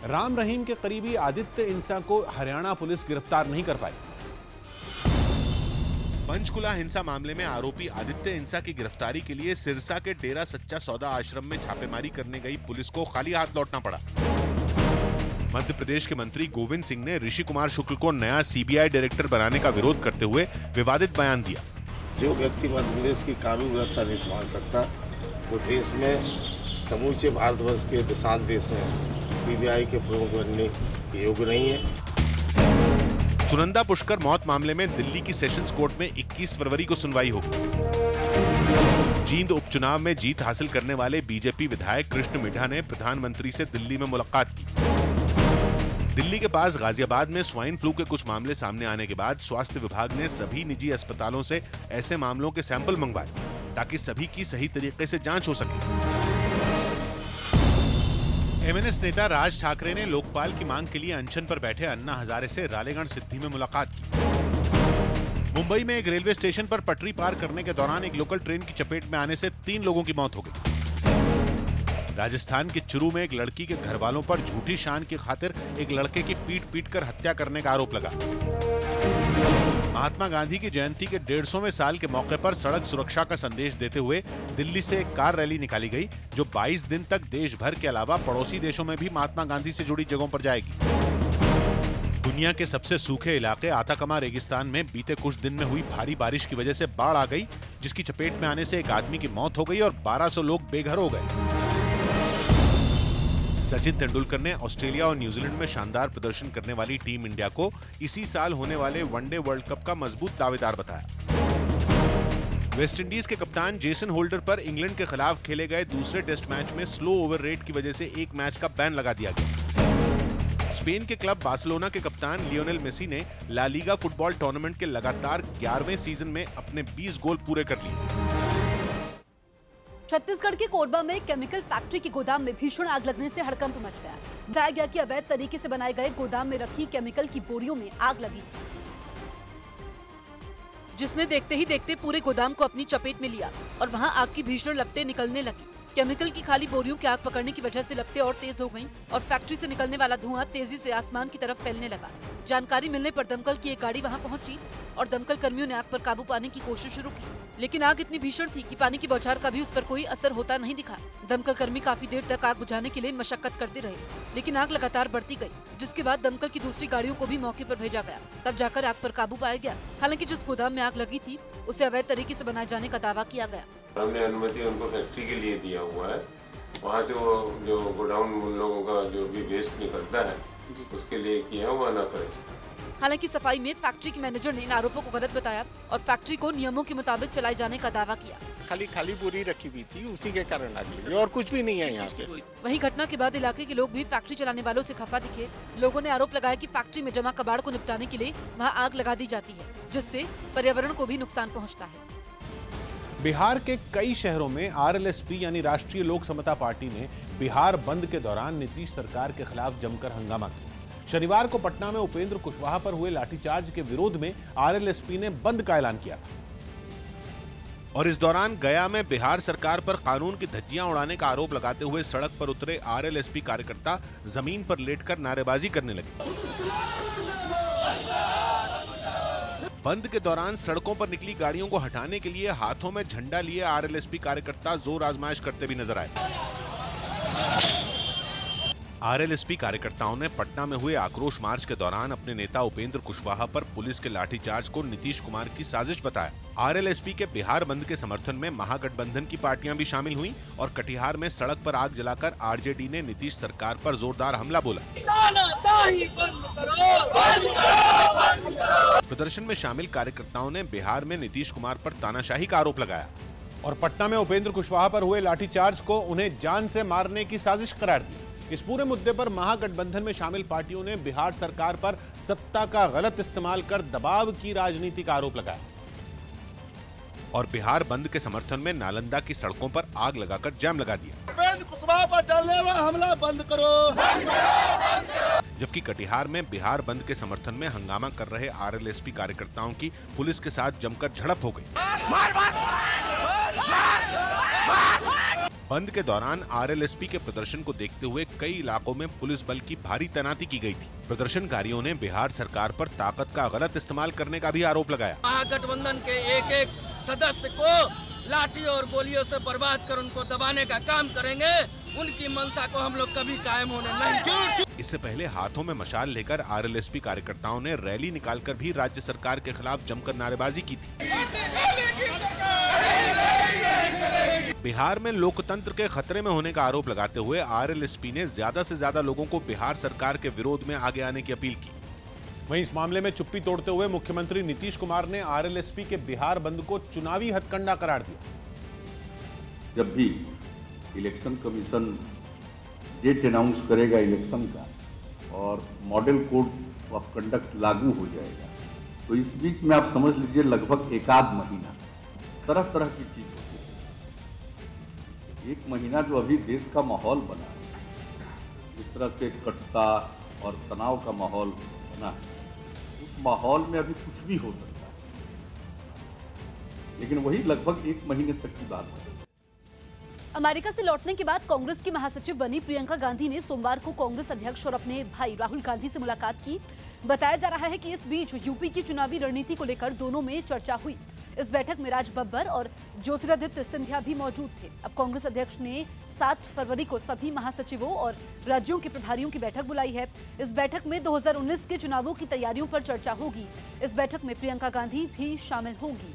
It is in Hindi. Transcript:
राम रहीम के करीबी आदित्य इंसा को हरियाणा पुलिस गिरफ्तार नहीं कर पाई। पंचकुला हिंसा मामले में आरोपी आदित्य इंसा की गिरफ्तारी के लिए सिरसा के डेरा सच्चा सौदा आश्रम में छापेमारी करने गई पुलिस को खाली हाथ लौटना पड़ा। मध्य प्रदेश के मंत्री गोविंद सिंह ने ऋषि कुमार शुक्ल को नया सीबीआई डायरेक्टर बनाने का विरोध करते हुए विवादित बयान दिया। जो व्यक्ति मध्य प्रदेश की कानून व्यवस्था नहीं संभाल सकता वो देश में, समूचे भारतवर्ष के विशाल देश में सीबीआई के प्रमुख बनने के योग्य नहीं है। सुनंदा पुष्कर मौत मामले में दिल्ली की सेशंस कोर्ट में 21 फरवरी को सुनवाई होगी। जींद उपचुनाव में जीत हासिल करने वाले बीजेपी विधायक कृष्ण मिड्ढा ने प्रधानमंत्री से दिल्ली में मुलाकात की। दिल्ली के पास गाजियाबाद में स्वाइन फ्लू के कुछ मामले सामने आने के बाद स्वास्थ्य विभाग ने सभी निजी अस्पतालों से ऐसे मामलों के सैंपल मंगवाए ताकि सभी की सही तरीके से जांच हो सके। एमएनएस नेता राज ठाकरे ने लोकपाल की मांग के लिए अनशन पर बैठे अन्ना हजारे से रालेगण सिद्धि में मुलाकात की। मुंबई में एक रेलवे स्टेशन पर पटरी पार करने के दौरान एक लोकल ट्रेन की चपेट में आने से 3 लोगों की मौत हो गई। राजस्थान के चुरू में एक लड़की के घर वालों पर झूठी शान की खातिर एक लड़के की पीट कर हत्या करने का आरोप लगा। महात्मा गांधी की जयंती के 150वें साल के मौके पर सड़क सुरक्षा का संदेश देते हुए दिल्ली से एक कार रैली निकाली गई जो 22 दिन तक देश भर के अलावा पड़ोसी देशों में भी महात्मा गांधी से जुड़ी जगहों पर जाएगी। दुनिया के सबसे सूखे इलाके आताकमा रेगिस्तान में बीते कुछ दिन में हुई भारी बारिश की वजह से बाढ़ आ गई, जिसकी चपेट में आने से एक आदमी की मौत हो गई और 1200 लोग बेघर हो गए। सचिन तेंदुलकर ने ऑस्ट्रेलिया और न्यूजीलैंड में शानदार प्रदर्शन करने वाली टीम इंडिया को इसी साल होने वाले वनडे वर्ल्ड कप का मजबूत दावेदार बताया। वेस्टइंडीज के कप्तान जेसन होल्डर पर इंग्लैंड के खिलाफ खेले गए दूसरे टेस्ट मैच में स्लो ओवर रेट की वजह से एक मैच का बैन लगा दिया गया। स्पेन के क्लब बार्सिलोना के कप्तान लियोनेल मेसी ने ला लीगा फुटबॉल टूर्नामेंट के लगातार 11वें सीजन में अपने 20 गोल पूरे कर लिए। छत्तीसगढ़ के कोरबा में केमिकल फैक्ट्री के गोदाम में भीषण आग लगने से हड़कंप मच गया। बताया गया कि अवैध तरीके से बनाए गए गोदाम में रखी केमिकल की बोरियों में आग लगी, जिसने देखते ही देखते पूरे गोदाम को अपनी चपेट में लिया और वहां आग की भीषण लपटें निकलने लगी। केमिकल की खाली बोरियों की आग पकड़ने की वजह से लपटें और तेज हो गईं और फैक्ट्री से निकलने वाला धुआं तेजी से आसमान की तरफ फैलने लगा। जानकारी मिलने पर दमकल की एक गाड़ी वहां पहुंची और दमकल कर्मियों ने आग पर काबू पाने की कोशिश शुरू की, लेकिन आग इतनी भीषण थी कि पानी की बौछार का भी उस पर कोई असर होता नहीं दिखा। दमकल कर्मी काफी देर तक आग बुझाने के लिए मशक्कत करते रहे, लेकिन आग लगातार बढ़ती गई, जिसके बाद दमकल की दूसरी गाड़ियों को भी मौके पर भेजा गया। तब जाकर आग पर काबू पाया गया। हालांकि जिस गोदाम में आग लगी थी उसे अवैध तरीके से बनाए जाने का दावा किया गया। हमने अनुमति उनको फैक्ट्री के लिए दिया हुआ है, वहाँ से वो जो गोडाउन उन लोगों का जो भी वेस्ट निकलता है उसके लिए किया हुआ ना फर्ज। हालांकि सफाई में फैक्ट्री के मैनेजर ने इन आरोपों को गलत बताया और फैक्ट्री को नियमों के मुताबिक चलाए जाने का दावा किया। खाली बोरी रखी हुई थी, उसी के कारण आग लगी और कुछ भी नहीं है यहाँ पे। वहीं घटना के बाद इलाके के लोग भी फैक्ट्री चलाने वालों से खफा दिखे। लोगों ने आरोप लगाया कि फैक्ट्री में जमा कबाड़ को निपटाने के लिए वहाँ आग लगा दी जाती है, जिससे पर्यावरण को भी नुकसान पहुँचता है। बिहार के कई शहरों में आरएलएसपी यानी राष्ट्रीय लोक समता पार्टी ने बिहार बंद के दौरान नीतीश सरकार के खिलाफ जमकर हंगामा किया। शनिवार को पटना में उपेंद्र कुशवाहा पर हुए लाठीचार्ज के विरोध में आरएलएसपी ने बंद का ऐलान किया और इस दौरान गया में बिहार सरकार पर कानून की धज्जियां उड़ाने का आरोप लगाते हुए सड़क पर उतरे आरएलएसपी कार्यकर्ता जमीन पर लेटकर नारेबाजी करने लगे। बंद के दौरान सड़कों पर निकली गाड़ियों को हटाने के लिए हाथों में झंडा लिए आरएलएसपी कार्यकर्ता जोर आजमाइश करते भी नजर आए। आरएलएसपी कार्यकर्ताओं ने पटना में हुए आक्रोश मार्च के दौरान अपने नेता उपेंद्र कुशवाहा पर पुलिस के लाठीचार्ज को नीतीश कुमार की साजिश बताया। आरएलएसपी के बिहार बंद के समर्थन में महागठबंधन की पार्टियां भी शामिल हुईं और कटिहार में सड़क पर आग जलाकर आरजेडी ने नीतीश सरकार पर जोरदार हमला बोला। प्रदर्शन में शामिल कार्यकर्ताओं ने बिहार में नीतीश कुमार पर तानाशाही का आरोप लगाया और पटना में उपेंद्र कुशवाहा पर हुए लाठीचार्ज को उन्हें जान से मारने की साजिश करार दी। इस पूरे मुद्दे पर महागठबंधन में शामिल पार्टियों ने बिहार सरकार पर सत्ता का गलत इस्तेमाल कर दबाव की राजनीति का आरोप लगाया और बिहार बंद के समर्थन में नालंदा की सड़कों पर आग लगाकर जाम लगा दिया। उपेंद्र कुशवाहा पर जानलेवा हमला बंद करो। जबकि कटिहार में बिहार बंद के समर्थन में हंगामा कर रहे आरएलएसपी कार्यकर्ताओं की पुलिस के साथ जमकर झड़प हो गई। बंद के दौरान आरएलएसपी के प्रदर्शन को देखते हुए कई इलाकों में पुलिस बल की भारी तैनाती की गई थी। प्रदर्शनकारियों ने बिहार सरकार पर ताकत का गलत इस्तेमाल करने का भी आरोप लगाया। महागठबंधन के एक सदस्य को लाठी और गोलियों से बर्बाद कर उनको दबाने का काम करेंगे। उनकी मंशा को हम लोग कभी कायम होने नहीं देंगे। इससे पहले हाथों में मशाल लेकर आरएलएसपी कार्यकर्ताओं ने रैली निकालकर भी राज्य सरकार के खिलाफ जमकर नारेबाजी की थी। बिहार में लोकतंत्र के खतरे में होने का आरोप लगाते हुए आरएलएसपी ने ज्यादा से ज्यादा लोगों को बिहार सरकार के विरोध में आगे आने की अपील की। वहीं इस मामले में चुप्पी तोड़ते हुए मुख्यमंत्री नीतीश कुमार ने आरएलएसपी के बिहार बंद को चुनावी हथकंडा करार दिया। जब भी इलेक्शन कमीशन डेट अनाउंस करेगा इलेक्शन का और मॉडल कोड ऑफ कंडक्ट लागू हो जाएगा, तो इस बीच में आप समझ लीजिए लगभग एकाध महीना तरह तरह की चीज होती है। एक महीना जो अभी देश का माहौल बना है, जिस तरह से कटुता और तनाव का माहौल बना है, उस माहौल में अभी कुछ भी हो सकता है, लेकिन वही लगभग एक महीने तक की बात है। अमेरिका से लौटने के बाद कांग्रेस की महासचिव बनी प्रियंका गांधी ने सोमवार को कांग्रेस अध्यक्ष और अपने भाई राहुल गांधी से मुलाकात की। बताया जा रहा है कि इस बीच यूपी की चुनावी रणनीति को लेकर दोनों में चर्चा हुई। इस बैठक में राज बब्बर और ज्योतिरादित्य सिंधिया भी मौजूद थे। अब कांग्रेस अध्यक्ष ने 7 फरवरी को सभी महासचिवों और राज्यों के प्रभारियों की बैठक बुलाई है। इस बैठक में 2019 के चुनावों की तैयारियों पर चर्चा होगी। इस बैठक में प्रियंका गांधी भी शामिल होंगी।